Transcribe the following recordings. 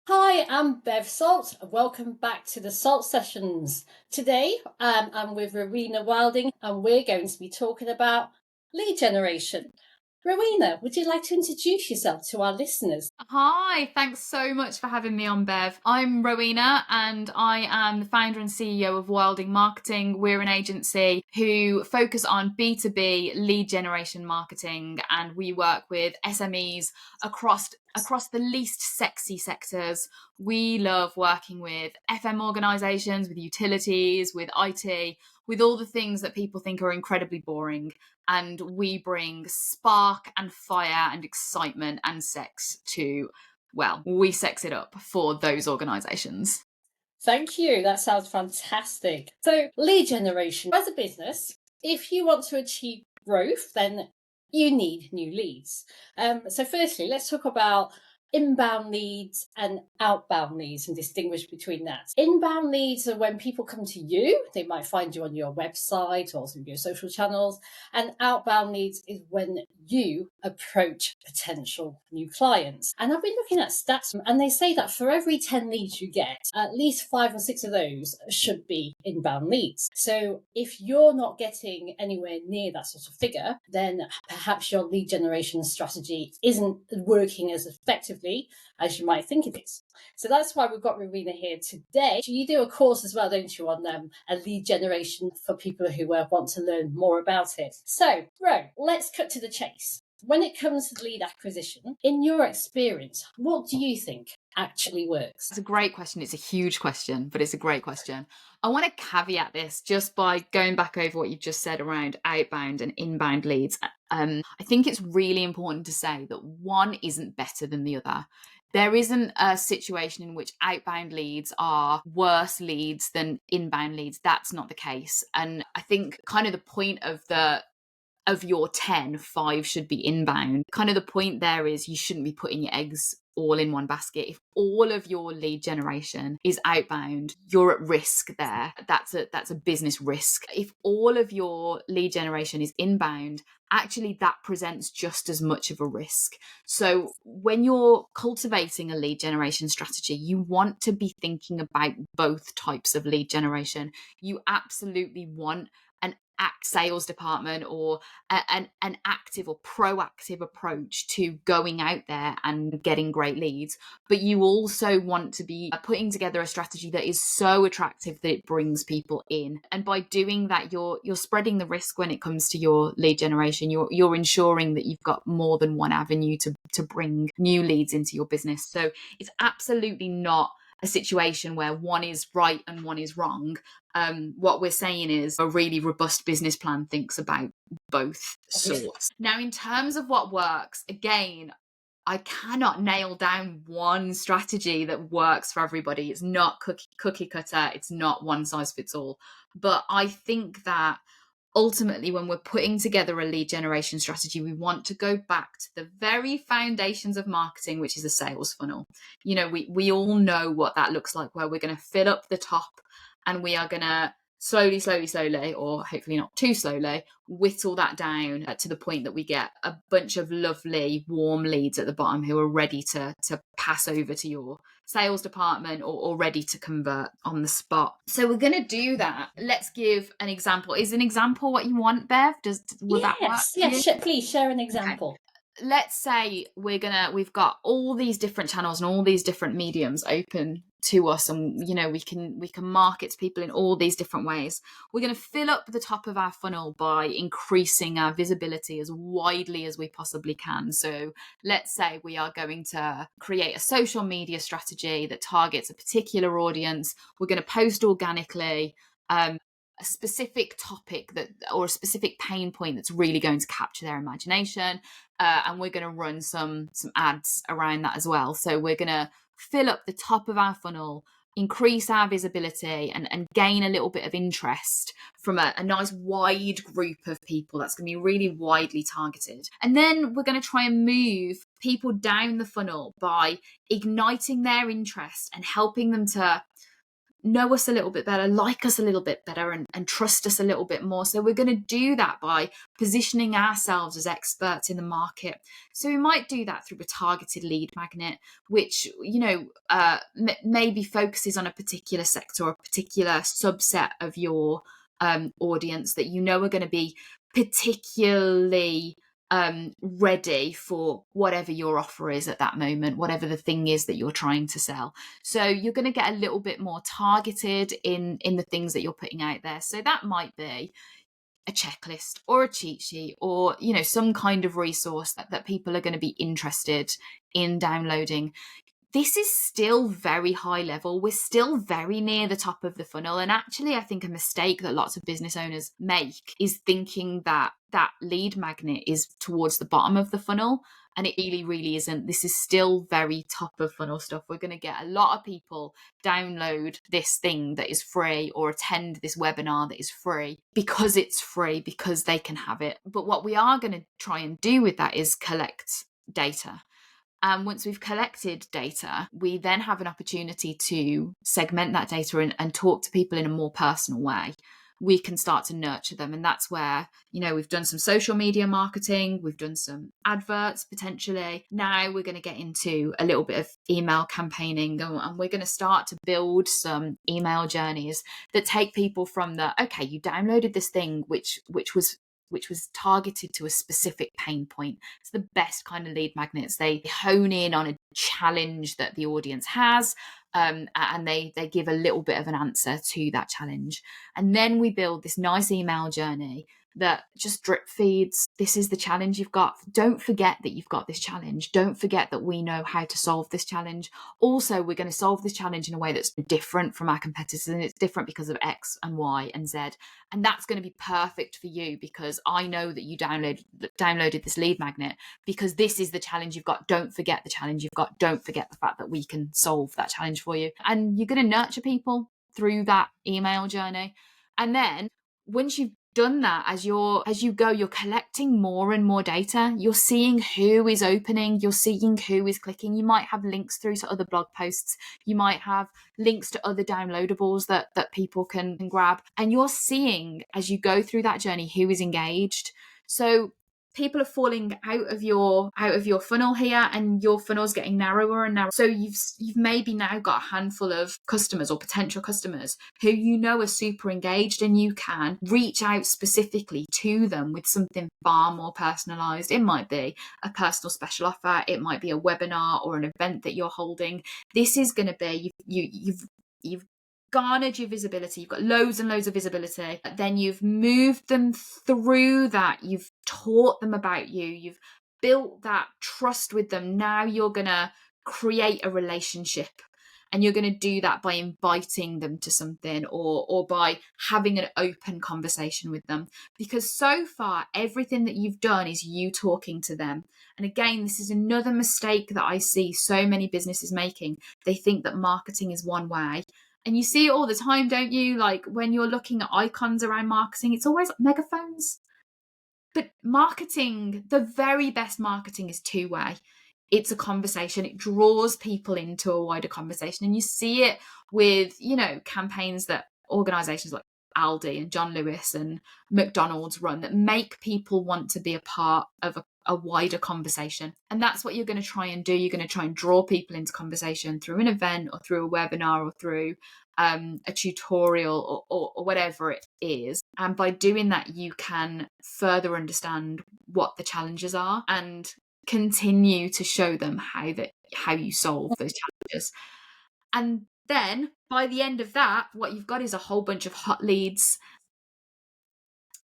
Hi, I'm Bev Salt. Welcome back to the Salt Sessions. Today, I'm with Rowena Wilding, and we're going to be talking about lead generation. Rowena, would you like to introduce yourself to our listeners? Hi, thanks so much for having me on, Bev. I'm Rowena and I am the founder and CEO of Wilding Marketing. We're an agency who focus on B2B lead generation marketing, and we work with SMEs across the least sexy sectors. We love working with FM organizations, with utilities, with IT, with all the things that people think are incredibly boring, and we bring spark and fire and excitement and sex to, well, we sex it up for those organizations. Thank you. That sounds fantastic. So, lead generation. As a business, if you want to achieve growth, then you need new leads. So, firstly, let's talk about inbound leads and outbound leads and distinguish between that. Inbound leads are when people come to you, they might find you on your website or through your social channels. And outbound leads is when you approach potential new clients. And I've been looking at stats, and they say that for every 10 leads you get, at least 5 or 6 of those should be inbound leads. So if you're not getting anywhere near that sort of figure, then perhaps your lead generation strategy isn't working as effectively as you might think it is. So that's why we've got Rowena here today. You do a course as well, don't you, on a lead generation for people who want to learn more about it. So, Ro, let's cut to the chase. When it comes to lead acquisition, in your experience, what do you think actually works? It's a great question. It's a huge question, but it's a great question. I want to caveat this just by going back over what you just said around outbound and inbound leads. I think it's really important to say that one isn't better than the other. There isn't a situation in which outbound leads are worse leads than inbound leads. That's not the case. And I think kind of the point of your 10, 5 should be inbound. Kind of the point there is you shouldn't be putting your eggs all in one basket. If all of your lead generation is outbound, you're at risk there. That's a business risk. If all of your lead generation is inbound, actually that presents just as much of a risk. So when you're cultivating a lead generation strategy, you want to be thinking about both types of lead generation. You absolutely want an sales department or an active or proactive approach to going out there and getting great leads, but you also want to be putting together a strategy that is so attractive that it brings people in. And by doing that, you're spreading the risk when it comes to your lead generation. You're ensuring that you've got more than one avenue to bring new leads into your business. So it's absolutely not a situation where one is right and one is wrong. What we're saying is a really robust business plan thinks about both sorts. Now, in terms of what works, again, I cannot nail down one strategy that works for everybody. It's not cookie cutter. It's not one size fits all. But I think that ultimately, when we're putting together a lead generation strategy, we want to go back to the very foundations of marketing, which is a sales funnel. We all know what that looks like, where we're going to fill up the top and we are going to slowly, or hopefully not too slowly, whittle that down to the point that we get a bunch of lovely, warm leads at the bottom who are ready to pass over to your sales department or ready to convert on the spot. So we're going to do that. Let's give an example. Is an example what you want, Bev? Will that work for you? Please share an Okay. example. Let's say we've got all these different channels and all these different mediums open to us, and we can market to people in all these different ways. We're going to fill up the top of our funnel by increasing our visibility as widely as we possibly can. So let's say we are going to create a social media strategy that targets a particular audience. We're going to post organically a specific topic or a specific pain point that's really going to capture their imagination, and we're going to run some ads around that as well. So we're going to fill up the top of our funnel, increase our visibility, and gain a little bit of interest from a nice wide group of people that's going to be really widely targeted. And then we're going to try and move people down the funnel by igniting their interest and helping them to know us a little bit better, like us a little bit better, and trust us a little bit more. So we're going to do that by positioning ourselves as experts in the market. So we might do that through a targeted lead magnet, which, maybe focuses on a particular sector or a particular subset of your audience that are going to be particularly ready for whatever your offer is at that moment, whatever the thing is that you're trying to sell. So you're going to get a little bit more targeted in the things that you're putting out there. So that might be a checklist or a cheat sheet, or some kind of resource that people are going to be interested in downloading. This is still very high level. We're still very near the top of the funnel. And actually, I think a mistake that lots of business owners make is thinking that that lead magnet is towards the bottom of the funnel. And it really, really isn't. This is still very top of funnel stuff. We're going to get a lot of people download this thing that is free or attend this webinar that is free because it's free, because they can have it. But what we are going to try and do with that is collect data. And once we've collected data, we then have an opportunity to segment that data and talk to people in a more personal way. We can start to nurture them. And that's where, we've done some social media marketing, we've done some adverts potentially. Now we're going to get into a little bit of email campaigning, and we're going to start to build some email journeys that take people from okay, you downloaded this thing, which was targeted to a specific pain point. It's the best kind of lead magnets. They hone in on a challenge that the audience has, and they give a little bit of an answer to that challenge. And then we build this nice email journey that just drip feeds. This is the challenge you've got. Don't forget that you've got this challenge. Don't forget that we know how to solve this challenge. Also, we're going to solve this challenge in a way that's different from our competitors, and it's different because of X and Y and Z. And that's going to be perfect for you because I know that you downloaded this lead magnet because this is the challenge you've got. Don't forget the challenge you've got. Don't forget the fact that we can solve that challenge for you. And you're going to nurture people through that email journey. And then once you've done that, as you go, you're collecting more and more data. You're seeing who is opening, you're seeing who is clicking. You might have links through to other blog posts, you might have links to other downloadables that people can grab, and you're seeing as you go through that journey who is engaged. So people are falling out of your funnel here, and your funnel's getting narrower and narrower. So you've maybe now got a handful of customers or potential customers who are super engaged, and you can reach out specifically to them with something far more personalized. It might be a personal special offer, it might be a webinar or an event that you're holding. This is going to be you've garnered your visibility, you've got loads and loads of visibility, then you've moved them through that, you've taught them about you, you've built that trust with them. Now you're going to create a relationship, and you're going to do that by inviting them to something or by having an open conversation with them, because so far everything that you've done is you talking to them. And again, this is another mistake that I see so many businesses making. They think that marketing is one way. And you see it all the time, don't you? Like when you're looking at icons around marketing, it's always megaphones. But marketing, the very best marketing is two-way. It's a conversation. It draws people into a wider conversation. And you see it with, campaigns that organizations like Aldi and John Lewis and McDonald's run that make people want to be a part of a wider conversation. And that's what you're going to try and do. You're going to try and draw people into conversation through an event or through a webinar or through a tutorial or whatever it is. And by doing that, you can further understand what the challenges are and continue to show them how you solve those challenges. And then by the end of that, what you've got is a whole bunch of hot leads.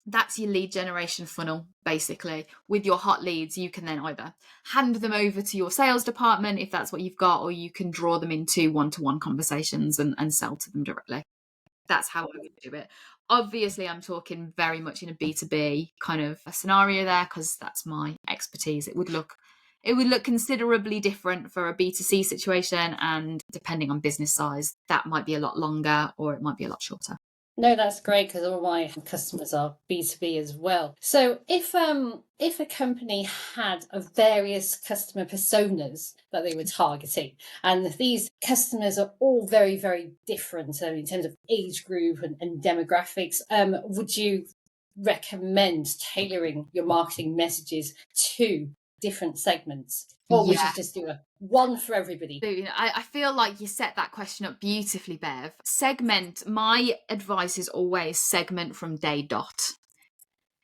That's your lead generation funnel, basically. With your hot leads, you can then either hand them over to your sales department if that's what you've got, or you can draw them into one-to-one conversations and sell to them directly. That's how I would do it. Obviously, I'm talking very much in a B2B kind of a scenario there, because that's my expertise. It would look considerably different for a B2C situation, and depending on business size, that might be a lot longer or it might be a lot shorter. No, that's great because all my customers are B2B as well. So if a company had a various customer personas that they were targeting, and these customers are all very, very different in terms of age group and demographics, would you recommend tailoring your marketing messages to different segments? Or would you Yeah. just do a one for everybody? So, I feel like you set that question up beautifully, Bev. Segment, my advice is always segment from day dot.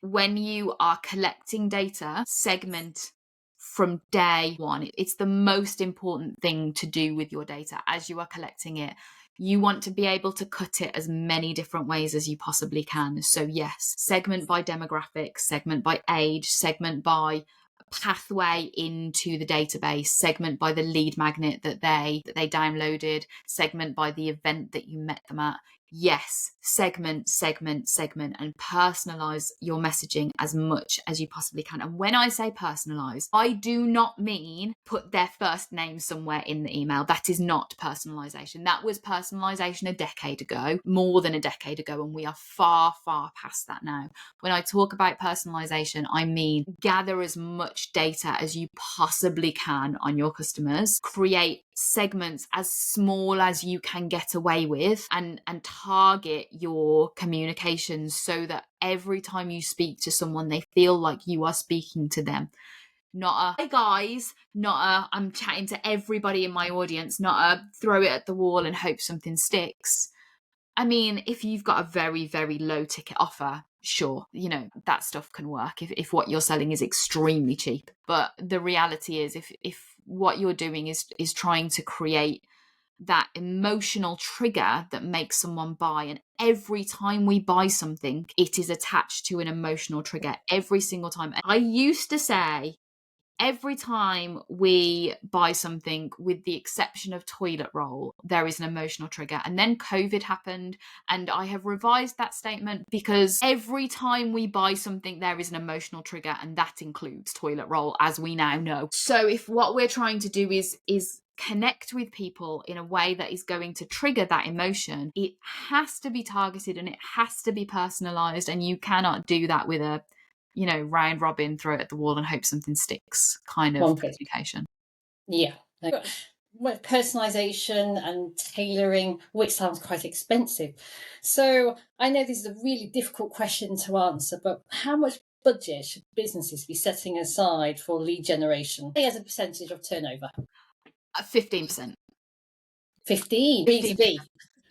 When you are collecting data, segment from day one. It's the most important thing to do with your data as you are collecting it. You want to be able to cut it as many different ways as you possibly can. So yes, segment by demographic, segment by age, segment by pathway into the database, segment by the lead magnet that they downloaded, segment by the event that you met them at. Yes, segment, and personalize your messaging as much as you possibly can. And when I say personalize, I do not mean put their first name somewhere in the email. That is not personalization. That was personalization a decade ago, more than a decade ago, and we are far, far past that now. When I talk about personalization, I mean gather as much data as you possibly can on your customers, create segments as small as you can get away with, and target your communications so that every time you speak to someone they feel like you are speaking to them. Not a hey guys, not a I'm chatting to everybody in my audience, not a throw it at the wall and hope something sticks. I mean, if you've got a very, very low ticket offer, sure, that stuff can work if what you're selling is extremely cheap. But the reality is if what you're doing is trying to create that emotional trigger that makes someone buy, and every time we buy something, it is attached to an emotional trigger every single time. I used to say every time we buy something, with the exception of toilet roll, there is an emotional trigger. And then COVID happened, and I have revised that statement because every time we buy something, there is an emotional trigger, and that includes toilet roll, as we now know. So if what we're trying to do is connect with people in a way that is going to trigger that emotion, it has to be targeted and it has to be personalized, and you cannot do that with a round robin, throw it at the wall and hope something sticks kind of One person. communication. Yeah. With personalization and tailoring, which sounds quite expensive. So I know this is a really difficult question to answer, but how much budget should businesses be setting aside for lead generation, say as a percentage of turnover? 15%. 15, B2B.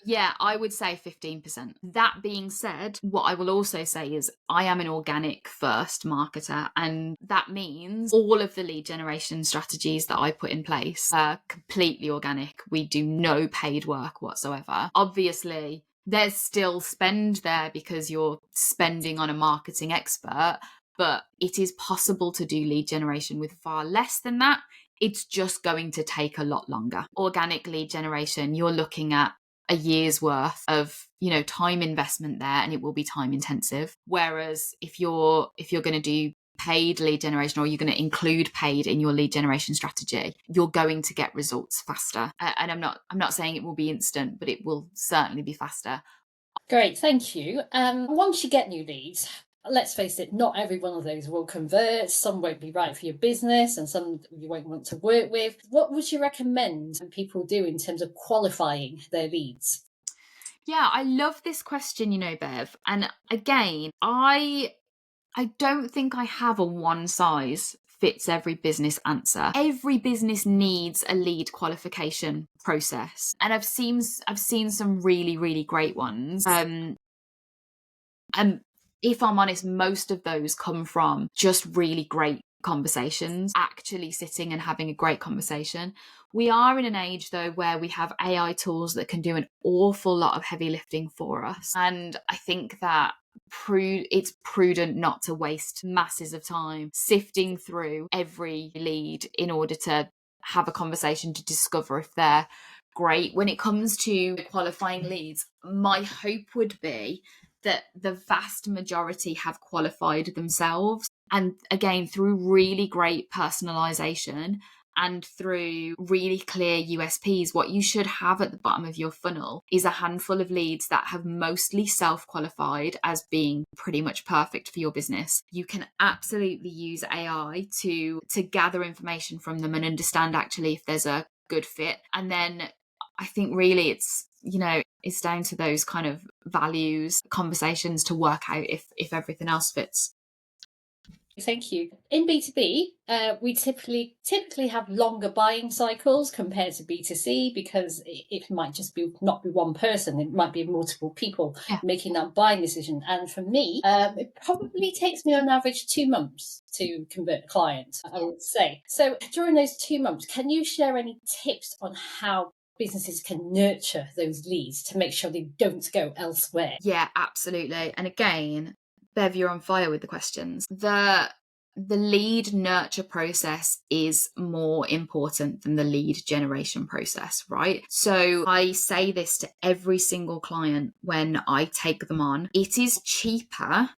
Yeah, I would say 15%. That being said, what I will also say is I am an organic first marketer, and that means all of the lead generation strategies that I put in place are completely organic. We do no paid work whatsoever. Obviously, there's still spend there because you're spending on a marketing expert, but it is possible to do lead generation with far less than that. It's just going to take a lot longer. Organic lead generation, you're looking at a year's worth of time investment there, and it will be time intensive. Whereas if you're going to do paid lead generation, or you're going to include paid in your lead generation strategy, you're going to get results faster. And I'm not saying it will be instant, but it will certainly be faster. Great, thank you. Once you get new leads, let's face it, not every one of those will convert. Some won't be right for your business and some you won't want to work with. What would you recommend people do in terms of qualifying their leads? Yeah, I love this question, Bev. And again, I don't think I have a one size fits every business answer. Every business needs a lead qualification process, and I've seen some really, really great ones. And if I'm honest, most of those come from just really great conversations, actually sitting and having a great conversation. We are in an age, though, where we have AI tools that can do an awful lot of heavy lifting for us. And I think that it's prudent not to waste masses of time sifting through every lead in order to have a conversation to discover if they're great. When it comes to qualifying leads, my hope would be that the vast majority have qualified themselves. And again, through really great personalization and through really clear USPs. What you should have at the bottom of your funnel is a handful of leads that have mostly self-qualified as being pretty much perfect for your business. You can absolutely use AI to gather information from them and understand actually if there's a good fit. And then I think really it's down to those kind of values conversations to work out if everything else fits. Thank you. In B2B, we typically have longer buying cycles compared to B2C because it might just not be one person. It might be multiple people making that buying decision. And for me, it probably takes me on average 2 months to convert a client, I would say. So during those 2 months, can you share any tips on how businesses can nurture those leads to make sure they don't go elsewhere? Yeah, absolutely. And again, Bev, you're on fire with the questions. The lead nurture process is more important than the lead generation process, right? So I say this to every single client when I take them on. It is cheaper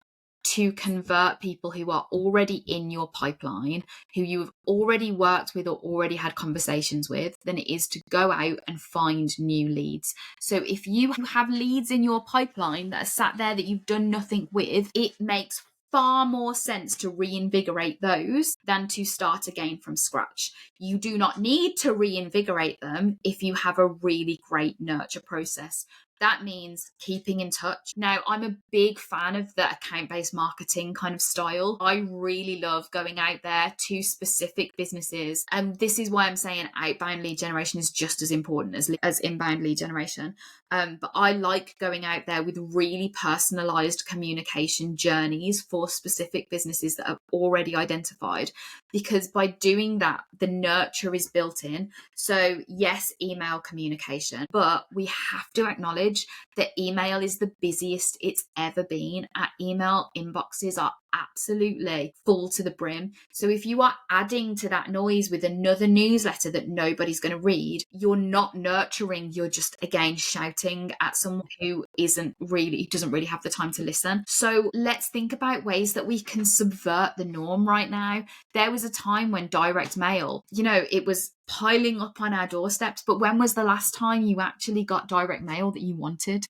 to convert people who are already in your pipeline, who you've already worked with or already had conversations with, than it is to go out and find new leads. So if you have leads in your pipeline that are sat there that you've done nothing with, it makes far more sense to reinvigorate those than to start again from scratch. You do not need to reinvigorate them if you have a really great nurture process. That means keeping in touch. Now, I'm a big fan of the account-based marketing kind of style. I really love going out there to specific businesses. And this is why I'm saying outbound lead generation is just as important as inbound lead generation. But I like going out there with really personalized communication journeys for specific businesses that I've already identified, because by doing that, the nurture is built in. So yes, email communication, but we have to acknowledge that email is the busiest it's ever been. Our email inboxes are absolutely full to the brim. So if you are adding to that noise with another newsletter that nobody's going to read, you're not nurturing, you're just again shouting at someone who doesn't really have the time to listen. So let's think about ways that we can subvert the norm right now. There was a time when direct mail, it was piling up on our doorsteps, but when was the last time you actually got direct mail that you wanted?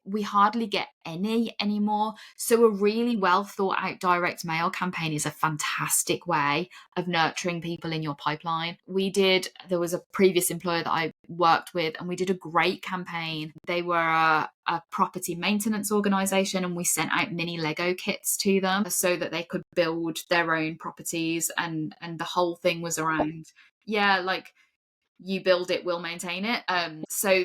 We hardly get any anymore. So a really well thought out direct mail campaign is a fantastic way of nurturing people in your pipeline. There was a previous employer that I worked with, and we did a great campaign. They were a property maintenance organization, and we sent out mini Lego kits to them so that they could build their own properties, and the whole thing was around you build it, we'll maintain it. So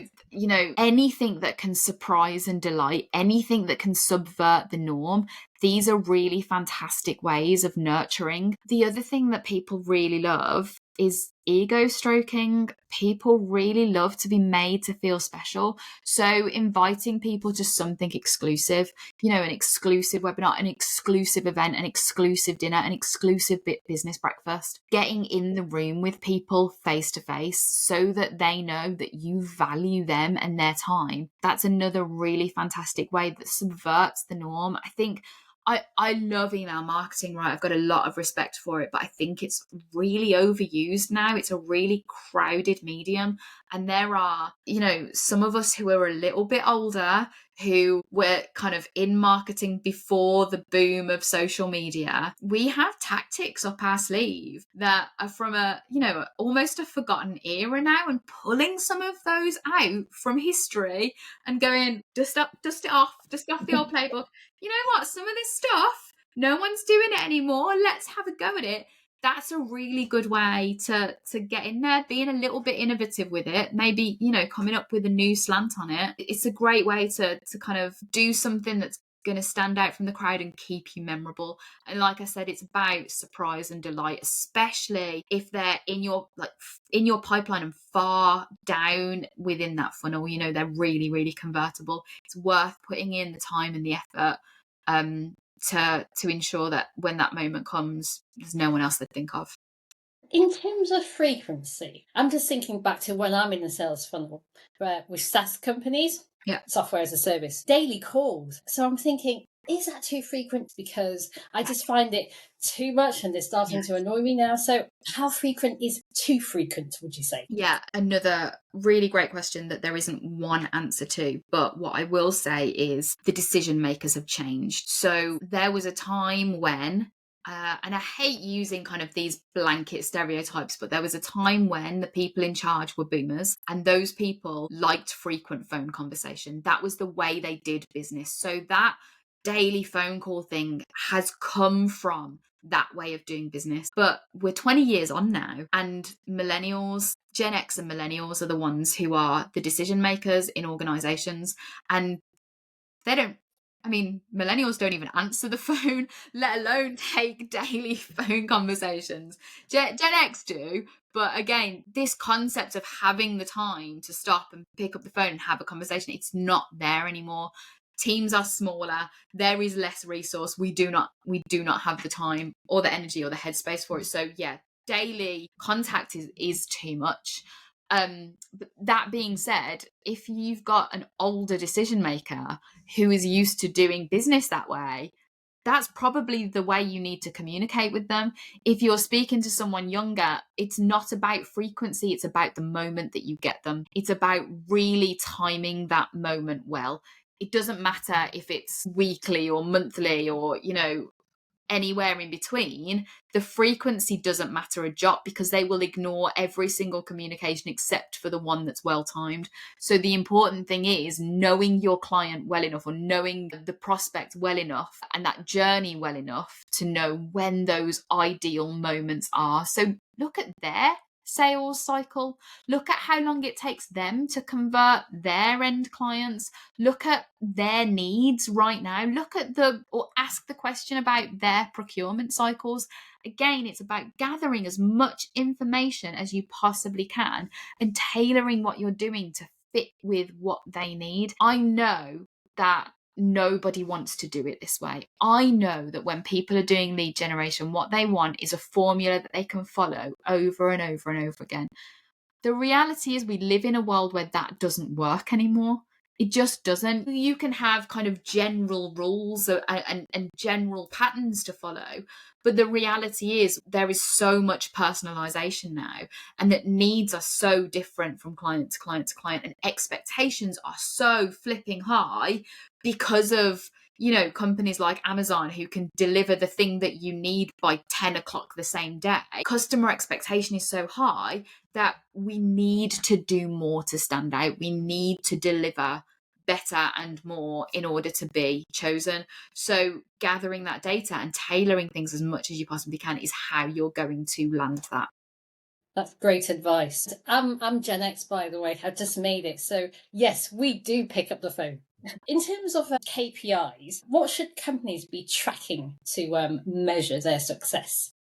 anything that can surprise and delight, anything that can subvert the norm, these are really fantastic ways of nurturing. The other thing that people really love is ego stroking. People really love to be made to feel special. So inviting people to something exclusive, an exclusive webinar, an exclusive event, an exclusive dinner, an exclusive business breakfast, getting in the room with people face to face so that they know that you value them and their time. That's another really fantastic way that subverts the norm. I think I love email marketing, right? I've got a lot of respect for it, but I think it's really overused now. It's a really crowded medium. And there are, some of us who are a little bit older, who were kind of in marketing before the boom of social media. We have tactics up our sleeve that are from almost a forgotten era now, and pulling some of those out from history and going, dust off the old playbook. You know what? Some of this stuff, no one's doing it anymore. Let's have a go at it. That's a really good way to get in there, being a little bit innovative with it, maybe, coming up with a new slant on it. It's a great way to kind of do something that's going to stand out from the crowd and keep you memorable. And like I said, it's about surprise and delight, especially if they're in your pipeline and far down within that funnel. They're really, really convertible. It's worth putting in the time and the effort to ensure that when that moment comes, there's no one else to think of. In terms of frequency, I'm just thinking back to when I'm in the sales funnel with SaaS companies, software as a service, daily calls. So I'm thinking, Is that too frequent? Because I just find it too much and it's starting to Yes. annoy me now. So, how frequent is too frequent, would you say? Yeah, another really great question that there isn't one answer to. But what I will say is the decision makers have changed. So there was a time when, and I hate using kind of these blanket stereotypes, but there was a time when the people in charge were boomers, and those people liked frequent phone conversation. That was the way they did business. So that daily phone call thing has come from that way of doing business. But we're 20 years on now, and millennials, Gen X and millennials are the ones who are the decision makers in organizations. And they don't, I mean, millennials don't even answer the phone, let alone take daily phone conversations. Gen X do. But again, this concept of having the time to stop and pick up the phone and have a conversation, it's not there anymore. Teams are smaller. There is less resource. We do not have the time or the energy or the headspace for it. So yeah, daily contact is too much. But that being said, if you've got an older decision maker who is used to doing business that way, that's probably the way you need to communicate with them. If you're speaking to someone younger, it's not about frequency, it's about the moment that you get them. It's about really timing that moment well. It doesn't matter if it's weekly or monthly or, anywhere in between. The frequency doesn't matter a jot, because they will ignore every single communication except for the one that's well timed. So the important thing is knowing your client well enough, or knowing the prospect well enough and that journey well enough to know when those ideal moments are. So look at their sales cycle, look at how long it takes them to convert their end clients, look at their needs right now, or ask the question about their procurement cycles. Again, it's about gathering as much information as you possibly can and tailoring what you're doing to fit with what they need. I know that nobody wants to do it this way. I know that when people are doing lead generation, what they want is a formula that they can follow over and over and over again. The reality is we live in a world where that doesn't work anymore. It just doesn't. You can have kind of general rules and general patterns to follow, but the reality is there is so much personalization now, and that needs are so different from client to client to client, and expectations are so flipping high because of companies like Amazon, who can deliver the thing that you need by 10 o'clock the same day. Customer expectation is so high that we need to do more to stand out. We need to deliver better and more in order to be chosen. So gathering that data and tailoring things as much as you possibly can is how you're going to land that. That's great advice. I'm Gen X, by the way. I've just made it. So, yes, we do pick up the phone. In terms of KPIs, what should companies be tracking to measure their success?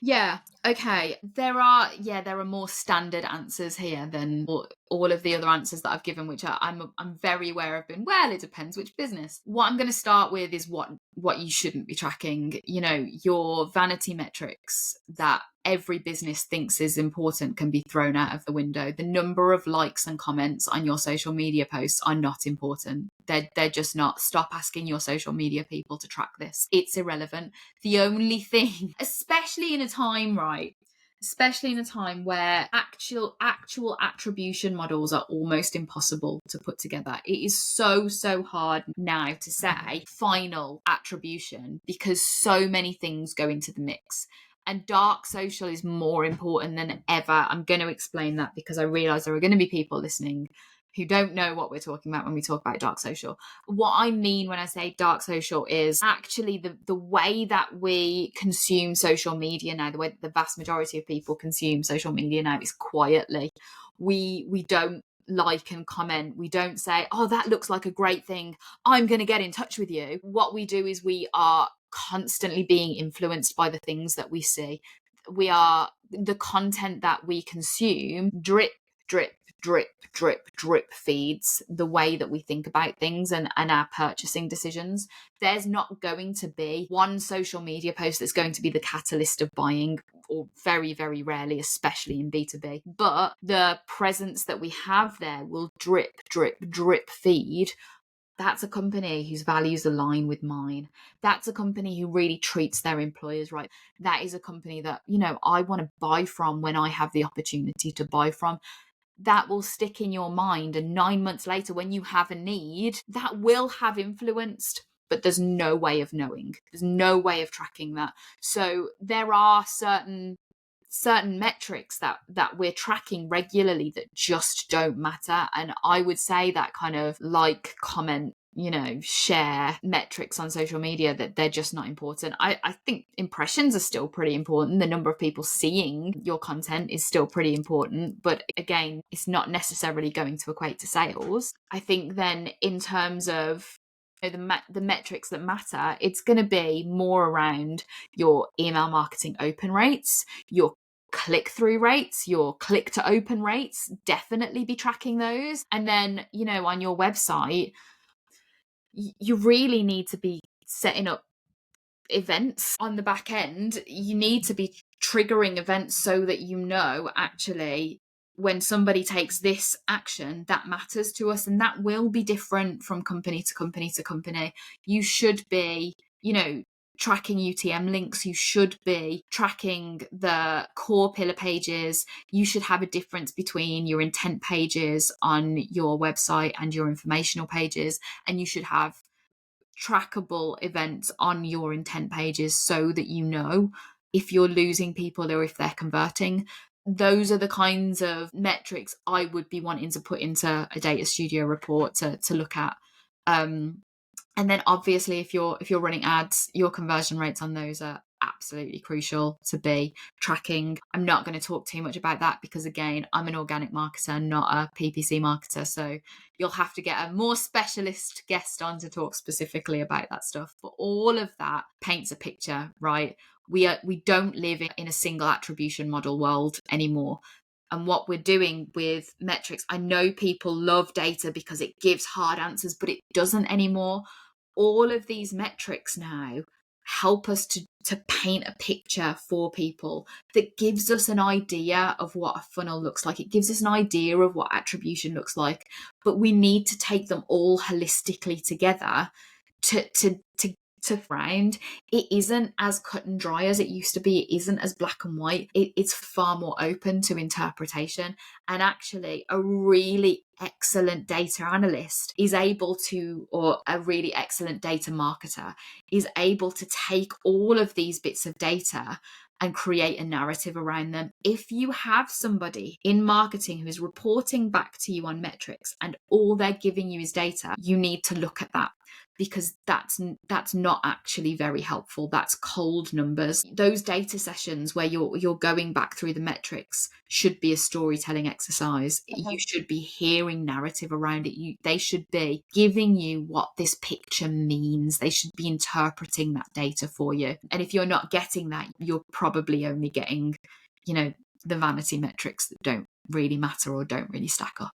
Yeah. Okay. There are more standard answers here than all of the other answers that I've given, which I'm very aware of. Well, it depends which business. What I'm going to start with is what you shouldn't be tracking. Your vanity metrics that every business thinks is important can be thrown out of the window. The number of likes and comments on your social media posts are not important. They're just not. Stop asking your social media people to track this. It's irrelevant. The only thing, especially in a time, right? Especially in a time where actual attribution models are almost impossible to put together. It is so hard now to say final attribution, because so many things go into the mix. And dark social is more important than ever. I'm going to explain that because I realize there are going to be people listening who don't know what we're talking about when we talk about dark social. What I mean when I say dark social is actually the way that we consume social media now, the way that the vast majority of people consume social media now is quietly. We don't like and comment. We don't say, oh, that looks like a great thing, I'm going to get in touch with you. What we do is we are constantly being influenced by the things that we see. The content that we consume drip feeds the way that we think about things and our purchasing decisions. There's not going to be one social media post that's going to be the catalyst of buying, or very, very rarely, especially in B2B. But the presence that we have there will drip feed That's a company whose values align with mine. That's a company who really treats their employers right. That is a company that, I want to buy from when I have the opportunity to buy from. That will stick in your mind. And 9 months later, when you have a need, that will have influenced, but there's no way of knowing. There's no way of tracking that. So there are certain metrics that we're tracking regularly that just don't matter. And I would say that kind of like, comment, share metrics on social media, that they're just not important. I think impressions are still pretty important. The number of people seeing your content is still pretty important, but again, it's not necessarily going to equate to sales. I think then in terms of the metrics that matter, it's going to be more around your email marketing open rates, your click-through rates, your click-to-open rates. Definitely be tracking those. And then, on your website, you really need to be setting up events on the back end. You need to be triggering events so that actually when somebody takes this action, that matters to us, and that will be different from company to company to company. You should be, tracking UTM links. You should be tracking the core pillar pages. You should have a difference between your intent pages on your website and your informational pages, and you should have trackable events on your intent pages so that if you're losing people or if they're converting. Those are the kinds of metrics I would be wanting to put into a Data Studio report to look at. And then obviously if you're running ads, your conversion rates on those are absolutely crucial to be tracking. I'm not going to talk too much about that because, again, I'm an organic marketer, not a PPC marketer. So you'll have to get a more specialist guest on to talk specifically about that stuff. But all of that paints a picture, right? We don't live in a single attribution model world anymore. And what we're doing with metrics, I know people love data because it gives hard answers, but it doesn't anymore. All of these metrics now help us to paint a picture for people that gives us an idea of what a funnel looks like. It gives us an idea of what attribution looks like, but we need to take them all holistically together to round. It isn't as cut and dry as it used to be. It isn't as black and white. It's far more open to interpretation. And actually, a really excellent data analyst is able to, or a really excellent data marketer is able to take all of these bits of data and create a narrative around them. If you have somebody in marketing who is reporting back to you on metrics and all they're giving you is data, you need to look at that, because that's not actually very helpful. That's cold numbers. Those data sessions where you're going back through the metrics should be a storytelling exercise. You should be hearing narrative around it. They should be giving you what this picture means. They should be interpreting that data for you. And if you're not getting that, you're probably only getting, the vanity metrics that don't really matter or don't really stack up.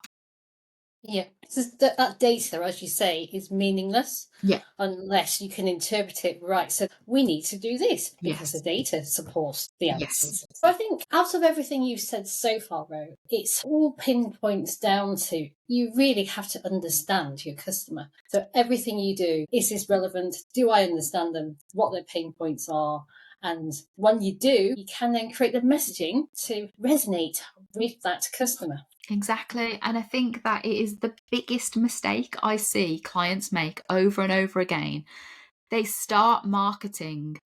Yeah, because that data, as you say, is meaningless. Yeah. Unless you can interpret it right. So we need to do this because the data supports the answers. So I think out of everything you've said so far, Ro, it's all pinpoints down to you really have to understand your customer. So everything you do, is this relevant? Do I understand them? What their pain points are? And when you do, you can then create the messaging to resonate with that customer. Exactly. And I think that it is the biggest mistake I see clients make over and over again. They start marketing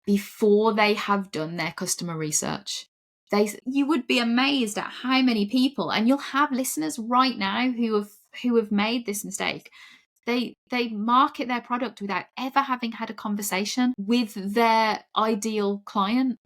before they have done their customer research. You would be amazed at how many people, and you'll have listeners right now who have made this mistake. They market their product without ever having had a conversation with their ideal client.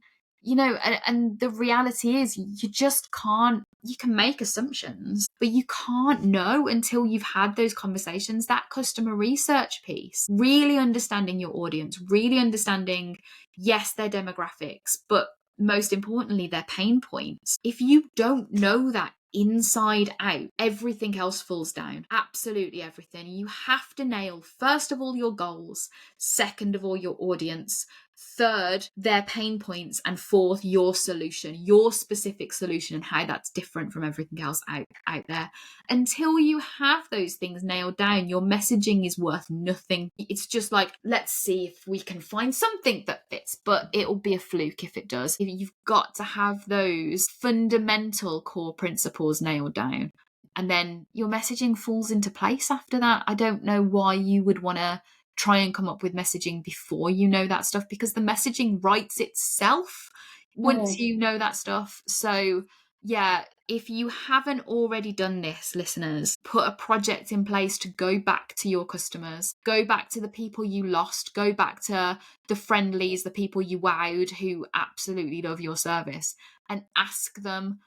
And the reality is you just can't. You can make assumptions, but you can't know until you've had those conversations. That customer research piece, really understanding your audience, really understanding, yes, their demographics, but most importantly, their pain points. If you don't know that inside out, everything else falls down. Absolutely everything. You have to nail, first of all, your goals, second of all, your audience, Third, their pain points. And fourth, your solution, your specific solution, and how that's different from everything else out there. Until you have those things nailed down, your messaging is worth nothing. It's just like, let's see if we can find something that fits, but it'll be a fluke if it does. You've got to have those fundamental core principles nailed down, and then your messaging falls into place after that. I don't know why you would want to try and come up with messaging before you know that stuff, because the messaging writes itself once you know that stuff. So yeah, if you haven't already done this, listeners, put a project in place to go back to your customers, go back to the people you lost, go back to the friendlies, the people you wowed who absolutely love your service, and ask them,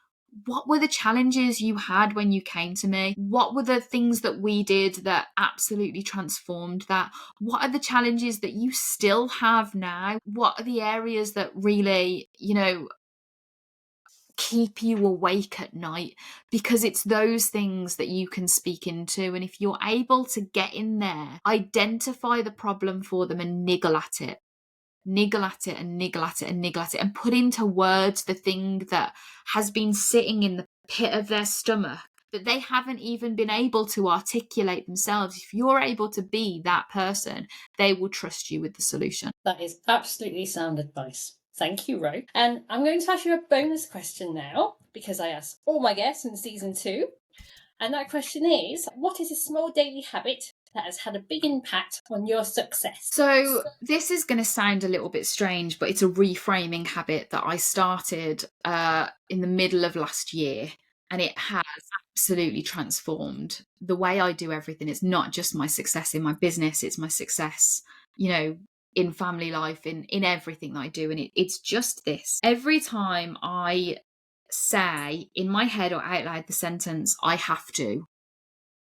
what were the challenges you had when you came to me? What were the things that we did that absolutely transformed that? What are the challenges that you still have now? What are the areas that really, keep you awake at night? Because it's those things that you can speak into. And if you're able to get in there, identify the problem for them and niggle at it, and put into words the thing that has been sitting in the pit of their stomach that they haven't even been able to articulate themselves. If you're able to be that person, they will trust you with the solution. That is absolutely sound advice. Thank you, Ro. And I'm going to ask you a bonus question now, because I asked all my guests in season 2. And that question is, what is a small daily habit that has had a big impact on your success? So this is going to sound a little bit strange, but it's a reframing habit that I started in the middle of last year. And it has absolutely transformed the way I do everything. It's not just my success in my business, it's my success, in family life, in everything that I do. And it's just this. Every time I say in my head or out loud the sentence, I have to,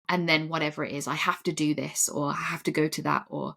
and then whatever it is, I have to do this, or I have to go to that, or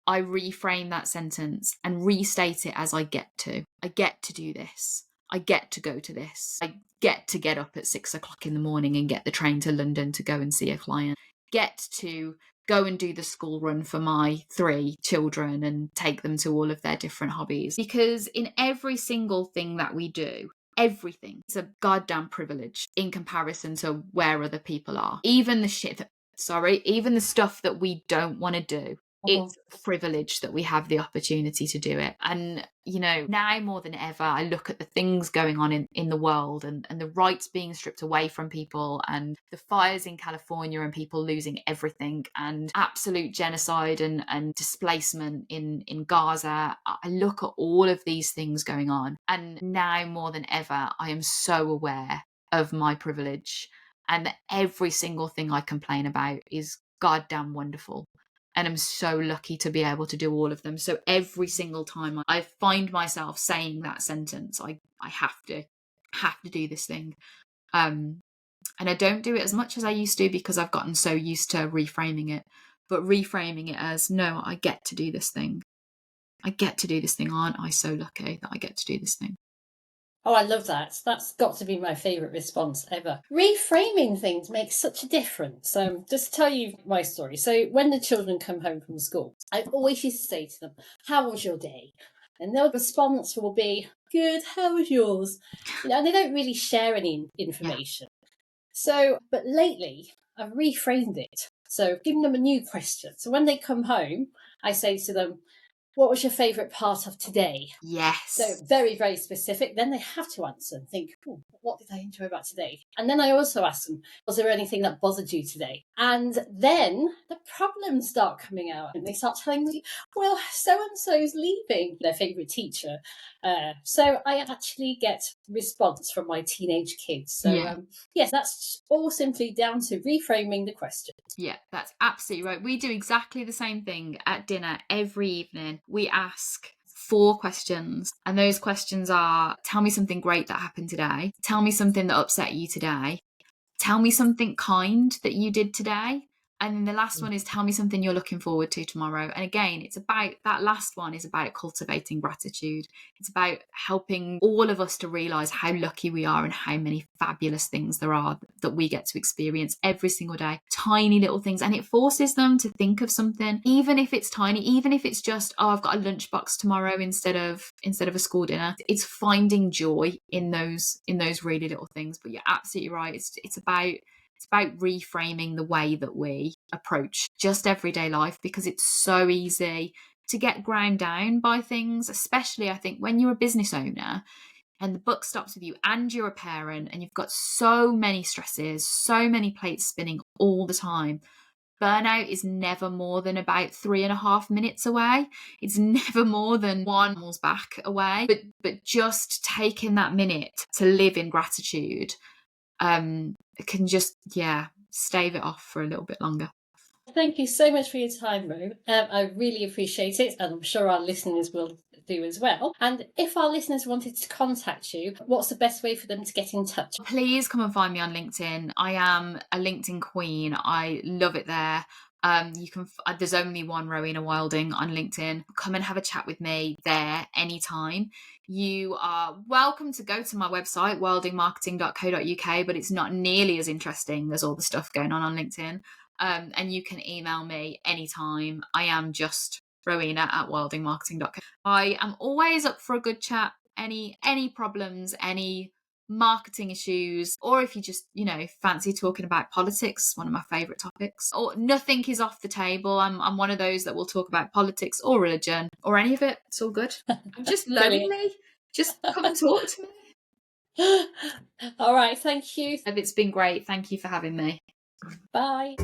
I reframe that sentence and restate it as I get to. I get to do this. I get to go to this. I get to get up at 6 o'clock in the morning and get the train to London to go and see a client. Get to go and do the school run for my 3 children and take them to all of their different hobbies. Because in every single thing that we do, everything, it's a goddamn privilege in comparison to where other people are. Even the stuff that we don't want to do. It's a privilege that we have the opportunity to do it. And, now more than ever, I look at the things going on in the world, and the rights being stripped away from people, and the fires in California and people losing everything, and absolute genocide and displacement in Gaza. I look at all of these things going on. And now more than ever, I am so aware of my privilege, and that every single thing I complain about is goddamn wonderful. And I'm so lucky to be able to do all of them. So every single time I find myself saying that sentence, I have to do this thing. And I don't do it as much as I used to, because I've gotten so used to reframing it. But reframing it as, no, I get to do this thing. I get to do this thing. Aren't I so lucky that I get to do this thing? Oh, I love that. That's got to be my favourite response ever. Reframing things makes such a difference. Just to tell you my story. So when the children come home from school, I always used to say to them, how was your day? And their response will be, good, how was yours? And they don't really share any information. Yeah. So, but lately, I've reframed it. So giving them a new question. So when they come home, I say to them, what was your favourite part of today? Yes. So very, very specific. Then they have to answer and think, what did I enjoy about today? And then I also ask them, was there anything that bothered you today? And then the problems start coming out, and they start telling me, well, so-and-so's leaving, their favourite teacher. So I actually get response from my teenage kids. So yes, that's all simply down to reframing the question. Yeah, that's absolutely right. We do exactly the same thing at dinner every evening. We ask 4 questions, and those questions are, tell me something great that happened today. Tell me something that upset you today. Tell me something kind that you did today. And then the last one is tell me something you're looking forward to tomorrow. And again, it's about that last one is about cultivating gratitude. It's about helping all of us to realize how lucky we are and how many fabulous things there are that we get to experience every single day. Tiny little things. And it forces them to think of something, even if it's tiny, even if it's just, oh, I've got a lunchbox tomorrow instead of a school dinner. It's finding joy in those really little things. But you're absolutely right. It's about reframing the way that we approach just everyday life, because it's so easy to get ground down by things, especially I think when you're a business owner and the buck stops with you and you're a parent and you've got so many stresses, so many plates spinning all the time. Burnout is never more than about 3.5 minutes away. It's never more than one horse back away. But just taking that minute to live in gratitude can just stave it off for a little bit longer. Thank you so much for your time, Ro. I really appreciate it, and I'm sure our listeners will do as well. And if our listeners wanted to contact you, what's the best way for them to get in touch? Please come and find me on LinkedIn. I am a LinkedIn queen. I love it there. You can. There's only one Rowena Wilding on LinkedIn. Come and have a chat with me there anytime. You are welcome to go to my website, wildingmarketing.co.uk, but it's not nearly as interesting as all the stuff going on LinkedIn. And you can email me anytime. I am just Rowena at wildingmarketing.co. I am always up for a good chat. Any problems, any marketing issues, or if you just fancy talking about politics, one of my favorite topics, or nothing is off the table. I'm one of those that will talk about politics or religion or any of it. It's all good. I'm just lonely. Just come and talk to me. All right, thank you. It's been great. Thank you for having me. Bye.